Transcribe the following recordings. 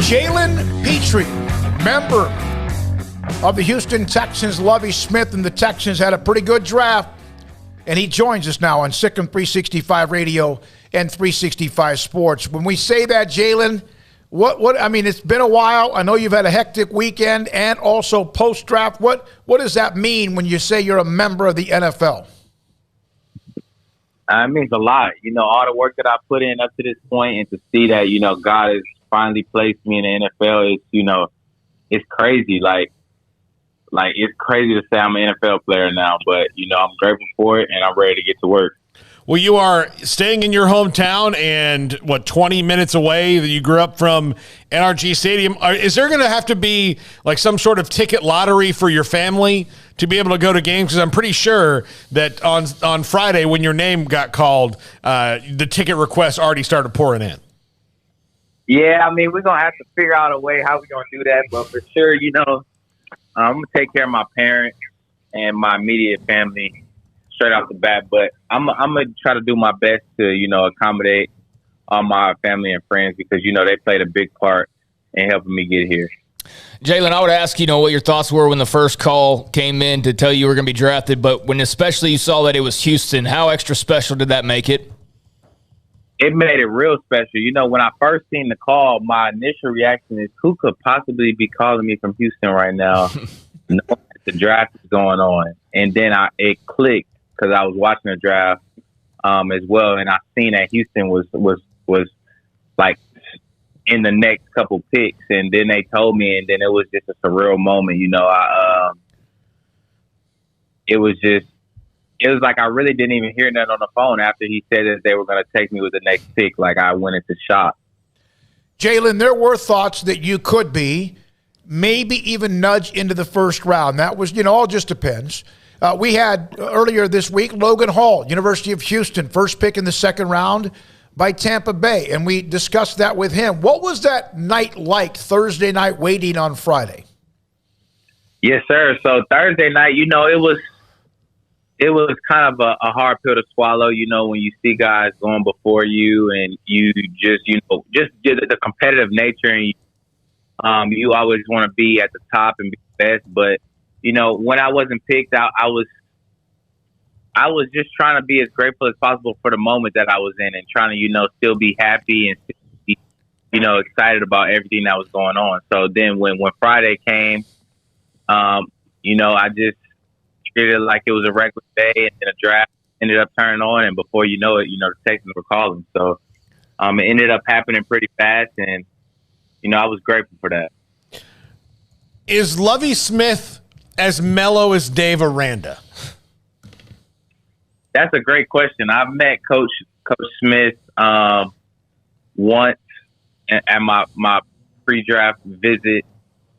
Jalen Pitre, member of the Houston Texans, Lovie Smith, and the Texans had a pretty good draft, and he joins us now on Sic'Em 365 Radio and 365 Sports. When we say that, Jalen, what? I mean, it's been a while. I know you've had a hectic weekend and also post-draft. What does that mean when you say you're a member of the NFL? It means a lot. All the work that I put in up to this point, and to see that, God has finally placed me in the NFL is, it's crazy. Like it's crazy to say I'm an NFL player now, but, I'm grateful for it, and I'm ready to get to work. Well, you are staying in your hometown and, 20 minutes away that you grew up from NRG Stadium. Is there going to have to be, some sort of ticket lottery for your family to be able to go to games? Because I'm pretty sure that on Friday when your name got called, the ticket requests already started pouring in. Yeah, we're going to have to figure out a way how we're going to do that. But for sure, I'm going to take care of my parents and my immediate family straight off the bat. But I'm going to try to do my best to, accommodate all my family and friends because, they played a big part in helping me get here. Jalen, I would ask, what your thoughts were when the first call came in to tell you were going to be drafted. But when especially you saw that it was Houston, how extra special did that make it? It made it real special. When I first seen the call, my initial reaction is, who could possibly be calling me from Houston right now? Knowing that the draft is going on. And then it clicked because I was watching the draft as well, and I seen that Houston was like in the next couple picks, and then they told me, and then it was just a surreal moment. It was like I really didn't even hear that on the phone after he said that they were going to take me with the next pick. Like, I went into shock. Jalen, there were thoughts that you could be, maybe even nudged into the first round. That was, all just depends. We had earlier this week Logan Hall, University of Houston, first pick in the second round by Tampa Bay, and we discussed that with him. What was that night like, Thursday night, waiting on Friday? Yes, sir. So Thursday night, it was kind of a hard pill to swallow, when you see guys going before you and you just, just the competitive nature, and you always want to be at the top and be best. But, when I wasn't picked out, I was just trying to be as grateful as possible for the moment that I was in and trying to, still be happy and, be, excited about everything that was going on. So then when Friday came, I just treated it like it was a regular day, and then a draft ended up turning on, and before you know it, the Texans were calling. So it ended up happening pretty fast, and I was grateful for that. Is Lovie Smith as mellow as Dave Aranda? That's a great question. I've met Coach Smith once at my pre-draft visit.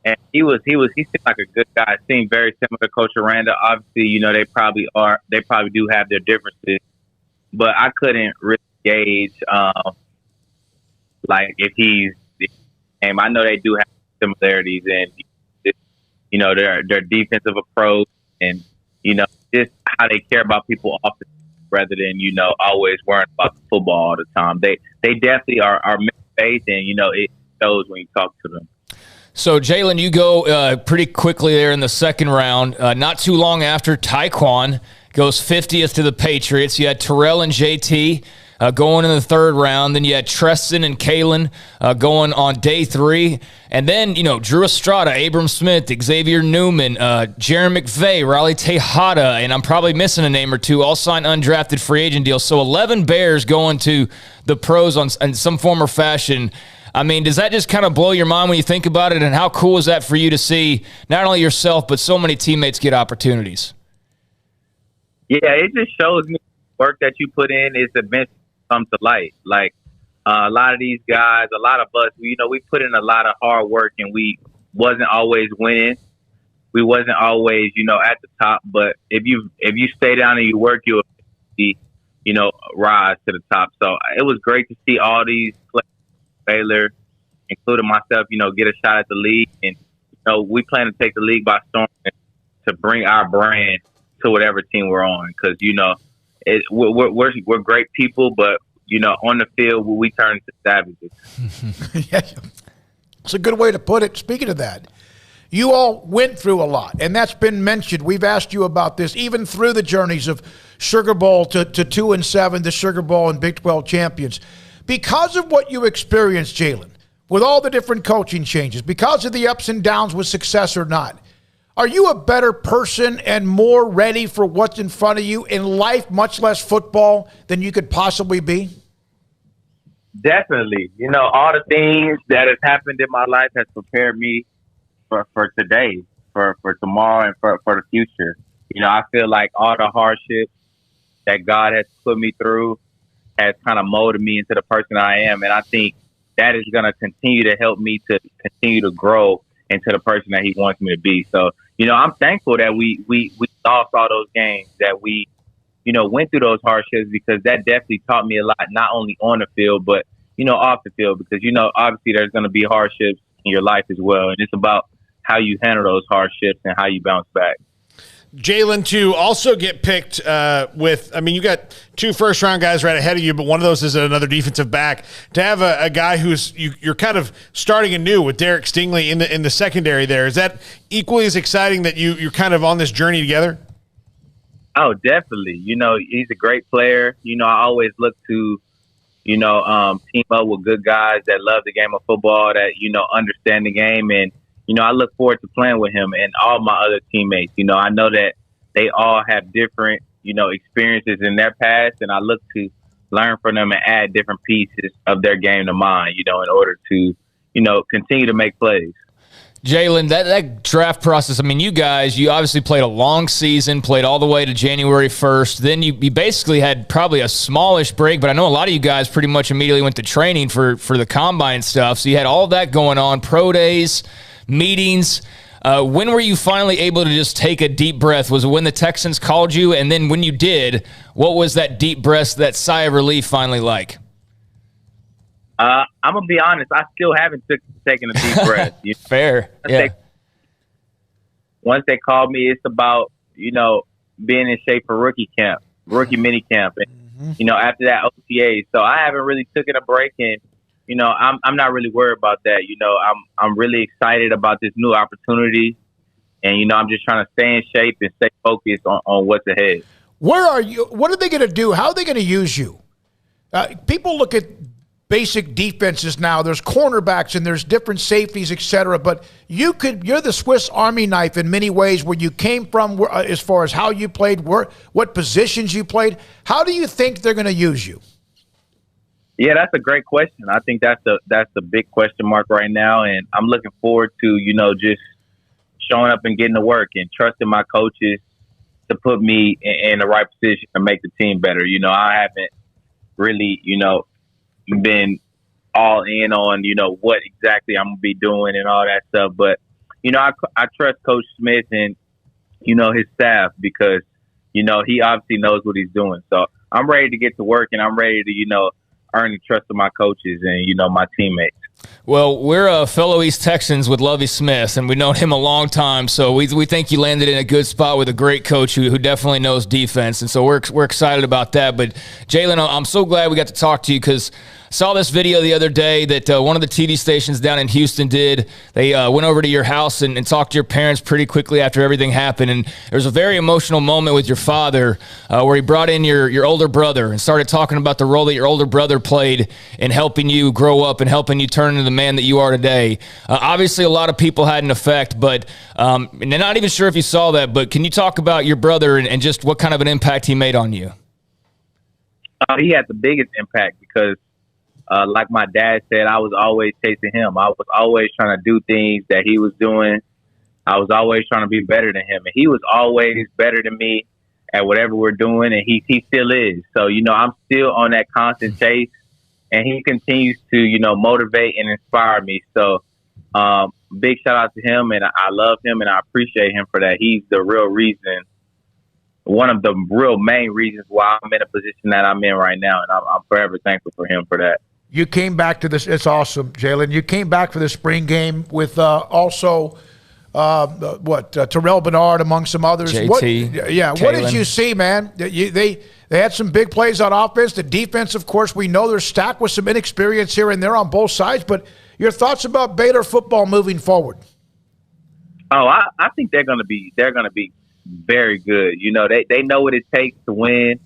And he seemed like a good guy. Seemed very similar to Coach Aranda. Obviously, they probably do have their differences, but I couldn't really gauge if he's the same. I know they do have similarities, and their defensive approach, and just how they care about people off the field rather than always worrying about the football all the time. They definitely are mixed-faith, and it shows when you talk to them. So, Jalen, you go pretty quickly there in the second round. Not too long after, Tyquan goes 50th to the Patriots. You had Terrell and JT going in the third round. Then you had Treston and Kalen going on day 3. And then, Drew Estrada, Abram Smith, Xavier Newman, Jaron McVay, Raleigh Tejada, and I'm probably missing a name or two, all signed undrafted free agent deals. So 11 Bears going to the pros in some form or fashion. Does that just kind of blow your mind when you think about it? And how cool is that for you to see not only yourself, but so many teammates get opportunities? Yeah, it just shows me the work that you put in is eventually come to light. Like a lot of these guys, a lot of us, we put in a lot of hard work, and we wasn't always winning. We wasn't always, at the top. But if you stay down and you work, you'll be, rise to the top. So it was great to see all these players. Baylor, including myself, get a shot at the league. And, we plan to take the league by storm to bring our brand to whatever team we're on. Because, we're great people, but on the field, we turn into savages. Yeah, it's a good way to put it. Speaking of that, you all went through a lot, and that's been mentioned. We've asked you about this, even through the journeys of Sugar Bowl to 2-7, the Sugar Bowl and Big 12 champions. Because of what you experienced, Jalen, with all the different coaching changes, because of the ups and downs with success or not, are you a better person and more ready for what's in front of you in life, much less football, than you could possibly be? Definitely. All the things that has happened in my life has prepared me for today, for tomorrow, and for the future. I feel like all the hardships that God has put me through has kind of molded me into the person I am. And I think that is going to continue to help me to continue to grow into the person that he wants me to be. So, I'm thankful that we lost all those games, that we, went through those hardships, because that definitely taught me a lot, not only on the field, but, off the field, because, obviously there's going to be hardships in your life as well. And it's about how you handle those hardships and how you bounce back. Jalen, to also get picked you got 2 first-round guys right ahead of you, but one of those is another defensive back. To have a guy who's you're kind of starting anew with Derek Stingley in the secondary there, is that equally as exciting that you're kind of on this journey together? Oh, definitely. He's a great player. I always look to, team up with good guys that love the game of football, that, understand the game. And, I look forward to playing with him and all my other teammates. I know that they all have different, experiences in their past, and I look to learn from them and add different pieces of their game to mine, in order to, continue to make plays. Jalen, that draft process, you guys, you obviously played a long season, played all the way to January 1st. Then you basically had probably a smallish break, but I know a lot of you guys pretty much immediately went to training for the combine and stuff. So you had all that going on, pro days, meetings. When were you finally able to just take a deep breath? Was it when the Texans called you? And then when you did, what was that deep breath, that sigh of relief finally like? I'm going to be honest. I still haven't taken a deep breath. Fair. Once they called me, it's about, being in shape for rookie mini camp. And, after that, OTA. So I haven't really taken a break, and, I'm not really worried about that. I'm really excited about this new opportunity, and, I'm just trying to stay in shape and stay focused on what's ahead. Where are you? What are they going to do? How are they going to use you? People look at basic defenses now. There's cornerbacks and there's different safeties, etc. But you're the Swiss Army knife in many ways, where you came from, as far as how you played, what positions you played. How do you think they're going to use you? Yeah, that's a great question. I think that's a big question mark right now, and I'm looking forward to, just showing up and getting to work and trusting my coaches to put me in the right position to make the team better. I haven't really, been all in on, what exactly I'm going to be doing and all that stuff. But, I trust Coach Smith and, his staff, because, he obviously knows what he's doing. So I'm ready to get to work, and I'm ready to, earn the trust of my coaches and, my teammates. Well, we're fellow East Texans with Lovie Smith, and we've known him a long time, so we think you landed in a good spot with a great coach who definitely knows defense, and so we're excited about that. But, Jalen, I'm so glad we got to talk to you, because I saw this video the other day that one of the TV stations down in Houston did. They went over to your house and talked to your parents pretty quickly after everything happened, and there was a very emotional moment with your father where he brought in your older brother and started talking about the role that your older brother played in helping you grow up and helping you turn into the man that you are today. Obviously, a lot of people had an effect, but and I'm not even sure if you saw that, but can you talk about your brother and just what kind of an impact he made on you? He had the biggest impact because, like my dad said, I was always chasing him. I was always trying to do things that he was doing. I was always trying to be better than him. And he was always better than me at whatever we're doing, and he still is. So, I'm still on that constant chase, and he continues to, motivate and inspire me. So, big shout out to him, and I love him, and I appreciate him for that. He's the real reason, one of the real main reasons why I'm in a position that I'm in right now, and I'm forever thankful for him for that. You came back to this. It's awesome, Jalen. You came back for the spring game with also Terrell Bernard, among some others. JT, what did you see, man? They had some big plays on offense. The defense, of course, we know they're stacked with some inexperience here and there on both sides. But your thoughts about Baylor football moving forward? Oh, I think they're gonna be very good. You know, they know what it takes to win.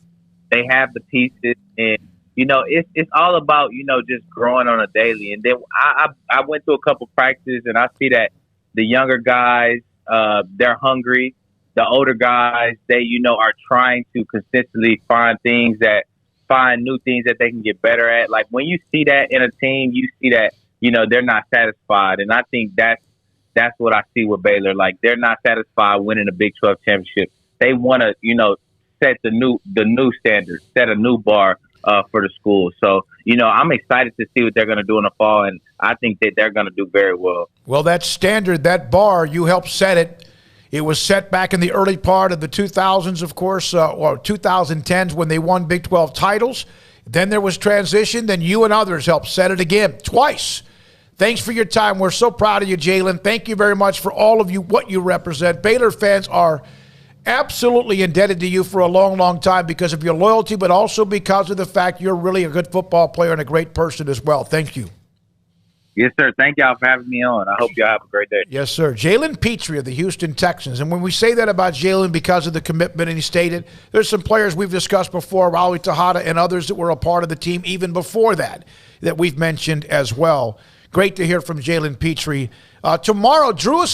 They have the pieces, and you know, it's all about, you know, just growing on a daily. And then I went to a couple practices, and I see that the younger guys, they're hungry. The older guys, they, you know, are trying to consistently find new things that they can get better at. Like when you see that in a team, you see that, you know, they're not satisfied. And I think that's what I see with Baylor. Like they're not satisfied winning a Big 12 championship. They want to, you know, set the new standard, set a new bar for the school. So, you know, I'm excited to see what they're going to do in the fall, and I think that they're going to do very well. Well, that standard, that bar, you helped set it. It was set back in the early part of the 2000s, of course, or 2010s when they won Big 12 titles. Then there was transition. Then you and others helped set it again, twice. Thanks for your time. We're so proud of you, Jalen. Thank you very much for all of you, what you represent. Baylor fans are absolutely indebted to you for a long, long time because of your loyalty, but also because of the fact you're really a good football player and a great person as well. Thank you. Yes, sir. Thank y'all for having me on. I hope y'all have a great day. Yes, sir. Jalen Pitre of the Houston Texans. And when we say that about Jalen because of the commitment, and he stated, there's some players we've discussed before, Raleigh Tejada and others that were a part of the team even before that we've mentioned as well. Great to hear from Jalen Pitre. Tomorrow, Drew, a